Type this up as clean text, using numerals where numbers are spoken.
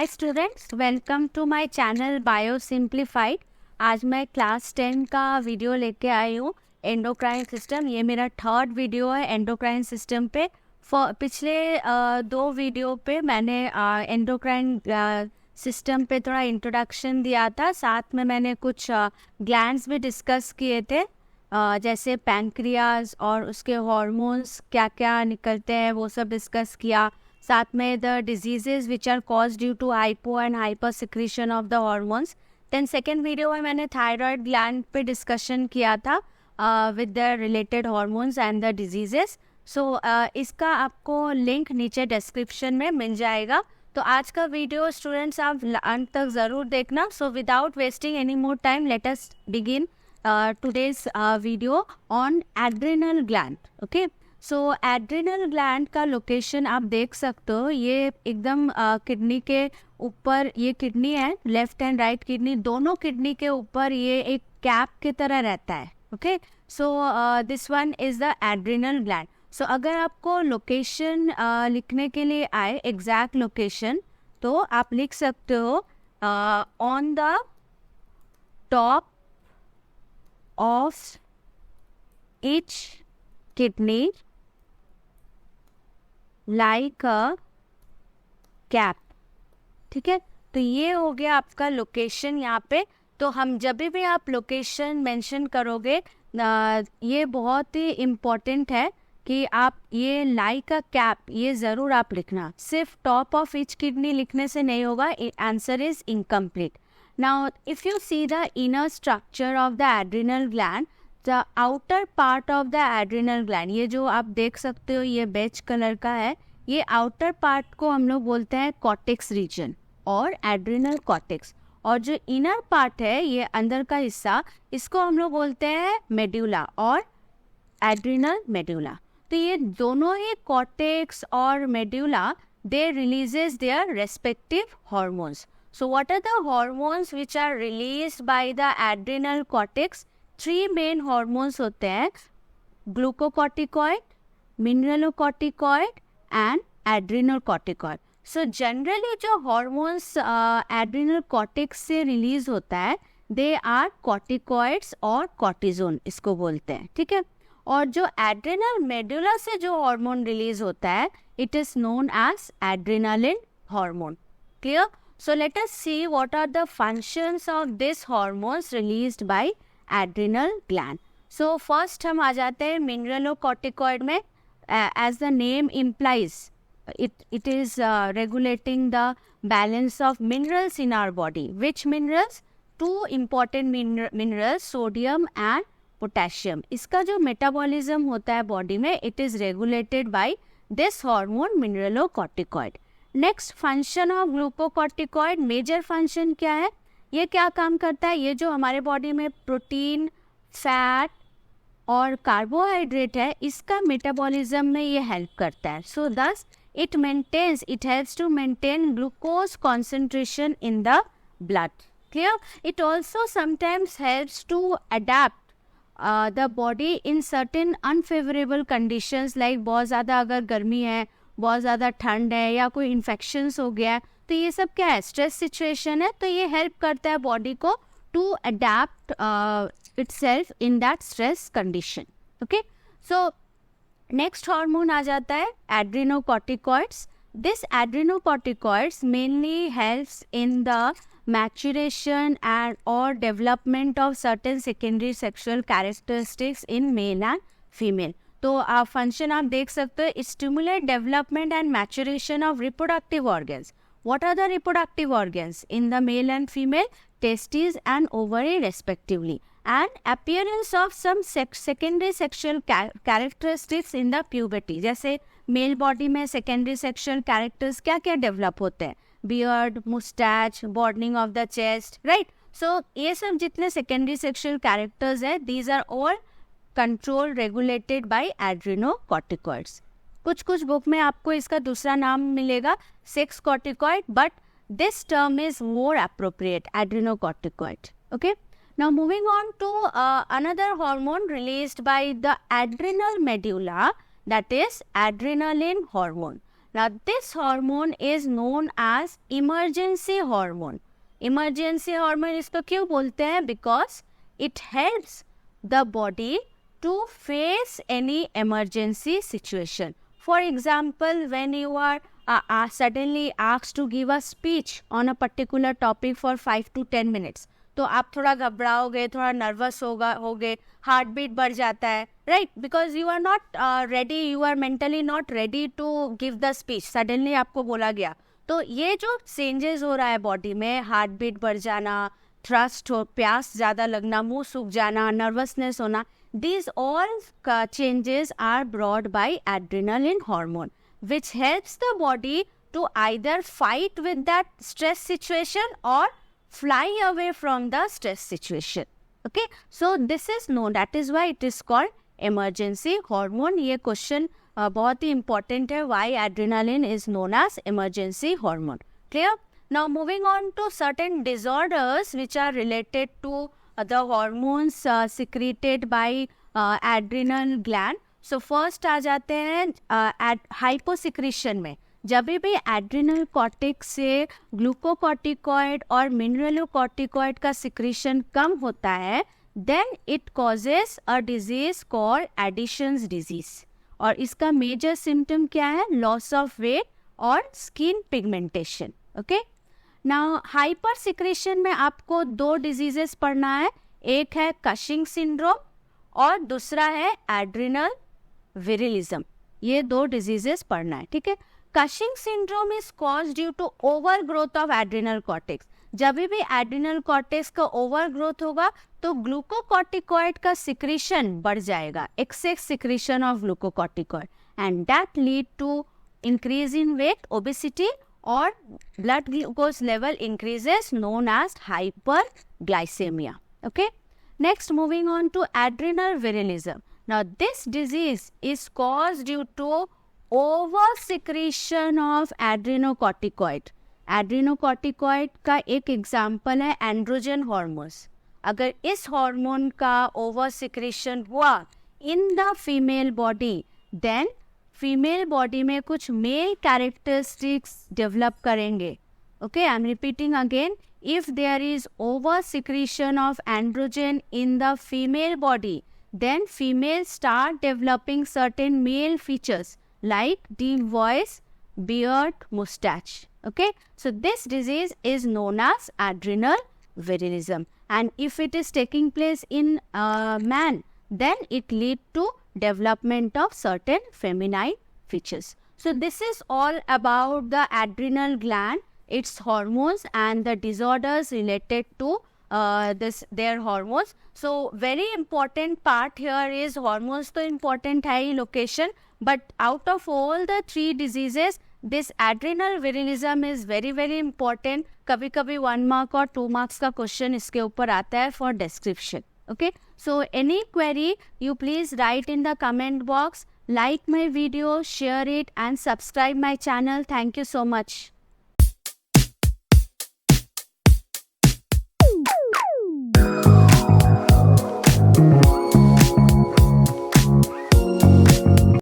Hi students, welcome to my channel bio simplified. आज मैं class 10 का वीडियो लेके आई हूँ एंडोक्राइन सिस्टम। ये मेरा थर्ड वीडियो है एंडोक्राइन सिस्टम पे। पिछले दो वीडियो पे मैंने एंडोक्राइन सिस्टम पे थोड़ा इंट्रोडक्शन दिया था, साथ में मैंने कुछ ग्लैंड्स भी डिस्कस किए थे, जैसे पैंक्रियाज और उसके हॉर्मोन्स क्या क्या निकलते हैं वो सब डिस्कस किया। साथ में the diseases which are cause due to hypo and hyper secretion of the hormones. Then second video में मैंने थायराइड ग्लैंड पे डिस्कशन किया था with the related hormones and the diseases. So इसका आपको लिंक नीचे डिस्क्रिप्शन में मिल जाएगा। तो आज का वीडियो स्टूडेंट्स आप अंत तक ज़रूर देखना। So without wasting any more time let us begin today's video on adrenal gland. Okay, so adrenal gland का लोकेशन आप देख सकते हो, ये एकदम किडनी के ऊपर, ये किडनी है, लेफ्ट एंड राइट किडनी, दोनों किडनी के ऊपर ये एक कैप की तरह रहता है। Okay, so this one is the adrenal gland. So अगर आपको लोकेशन लिखने के लिए आए, एग्जैक्ट लोकेशन, तो आप लिख सकते हो on the top of each kidney like a cap। ठीक है, तो ये हो गया आपका लोकेशन यहाँ पे। तो हम जब भी आप लोकेशन मेंशन करोगे, ये बहुत ही इम्पोर्टेंट है कि आप ये लाइक अ कैप ये ज़रूर आप लिखना। सिर्फ टॉप ऑफ ईच किडनी लिखने से नहीं होगा, answer is incomplete. Now, if you see the inner structure of the adrenal gland, the outer part of the adrenal gland, ये जो आप देख सकते हो ये बेज कलर का है, ये आउटर पार्ट को हम लोग बोलते हैं कॉर्टेक्स रीजन और एड्रिनल कॉर्टेक्स। और जो इनर पार्ट है, ये अंदर का हिस्सा, इसको हम लोग बोलते हैं मेड्यूला और एड्रिनल मेड्यूला। तो ये दोनों ही कॉर्टेक्स और medulla, they releases their respective hormones. So what are the hormones which are released by the adrenal cortex? Three main hormones होते हैं, glucocorticoid, mineralocorticoid and adrenocorticoid. So generally जो hormones adrenal cortex से release होता है, they are corticoids और cortisone इसको बोलते हैं। ठीक है, और जो adrenal medulla से जो hormone release होता है, it is known as adrenaline hormone. Clear? So let us see what are the functions of this hormones released by adrenal gland. So first हम आ जाते हैं mineralocorticoid में। As the name implies, it is regulating the balance of minerals in our body. Which minerals? Two important minerals, sodium and potassium. इसका जो metabolism होता है body में, it is regulated by this hormone mineralocorticoid. Next function of glucocorticoid, major function क्या है, ये क्या काम करता है, ये जो हमारे बॉडी में प्रोटीन, फैट और कार्बोहाइड्रेट है, इसका मेटाबॉलिज्म में ये हेल्प करता है। So thus it helps to maintain glucose concentration in the blood. Clear? It also sometimes helps to adapt the body in certain unfavourable conditions, like बहुत ज़्यादा अगर गर्मी है, बहुत ज़्यादा ठंड है या कोई इन्फेक्शंस हो गया है, तो ये सब क्या है, स्ट्रेस सिचुएशन है, तो ये हेल्प करता है बॉडी को to adapt itself in that stress condition. Okay, so next hormone आ जाता है adrenocorticoids. This adrenocorticoids mainly helps in the maturation and और development of certain secondary sexual characteristics in male and female. तो function आप देख सकते हो, stimulate development and maturation of reproductive organs. What are the reproductive organs in the male and female? Testis and ovary respectively, and appearance of some secondary sexual characteristics in the puberty. जैसे male body में secondary sexual characters क्या क्या develop होते हैं, beard, moustache, broadening of the chest, right. So ये सब जितने secondary sexual characters है, these are all control regulated by adrenocorticoids. कुछ बुक में आपको इसका दूसरा नाम मिलेगा, sex corticoid, but this term is more appropriate, adrenocorticoid. Okay, now moving on to another hormone released by the adrenal medulla, that is adrenaline hormone. Now this hormone is known as emergency hormone. Emergency hormone इसको क्यों बोलते हैं? Because it helps the body to face any emergency situation. For example, when you are suddenly asked to give a speech on a particular topic for 5 to 10 minutes, तो आप थोड़ा घबराओगे, थोड़ा nervous होगे, heart beat बढ़ जाता है, right? Because you are not ready, you are mentally not ready to give the speech. Suddenly आपको बोला गया, तो ये जो चेंजेस हो रहा है बॉडी में, हार्ट बीट बढ़ जाना, थ्रस्ट हो, प्यास ज़्यादा लगना, मुंह सूख जाना, नर्वसनेस होना, these all changes are brought by adrenaline hormone, which helps the body to either fight with that stress situation or fly away from the stress situation. Okay, so this is known, that is why it is called emergency hormone. ये question बहुत ही important है, why adrenaline is known as emergency hormone. Clear? Now moving on to certain disorders which are related to the hormones secreted by adrenal gland. So first आ जाते हैं hyposecretion में. जब भी adrenal cortex से glucocorticoid और mineralocorticoid का secretion कम होता है, then it causes a disease called Addison's disease. और इसका मेजर सिम्टम क्या है? लॉस ऑफ वेट और skin pigmentation. Okay, now hyper secretion में आपको 2 डिजीजेस पढ़ना है. एक है कशिंग सिंड्रोम और दूसरा है एड्रिनल विरिलिज्म. ये 2 डिजीजेस पढ़ना है, ठीक है. Cushing syndrome is cause due to over growth of adrenal cortex. जब भी एड्रिनल कॉर्टेक्स का ओवर ग्रोथ होगा तो ग्लूकोकॉर्टिकॉइड का सिक्रीशन बढ़ जाएगा, excess secretion of glucocorticoid, and that lead to increase in weight, obesity, और blood glucose level increases, known as hyperglycemia. Okay, next moving on to adrenal virilism. Now this disease is caused due to over secretion of adrenocorticoid. एड्रीनोकॉर्टिकॉइड का एक example है androgen hormones. अगर इस hormone का over secretion हुआ in the female body, then female body में कुछ male characteristics develop करेंगे. Okay, I am repeating again, if there is over secretion of androgen in the female body, then females start developing certain male features like deep voice, beard, mustache. Okay, so this disease is known as adrenal virilism, and if it is taking place in a man, then it lead to development of certain feminine features. So this is all about the adrenal gland, its hormones, and the disorders related to their hormones. So very important part here is hormones तो important है ही location, but out of all the 3 diseases, this adrenal virilism is very very important. कभी कभी 1 mark और 2 marks का question इसके ऊपर आता है for description. Okay, so any query you please write in the comment box. Like my video, share it, and subscribe my channel. Thank you so much.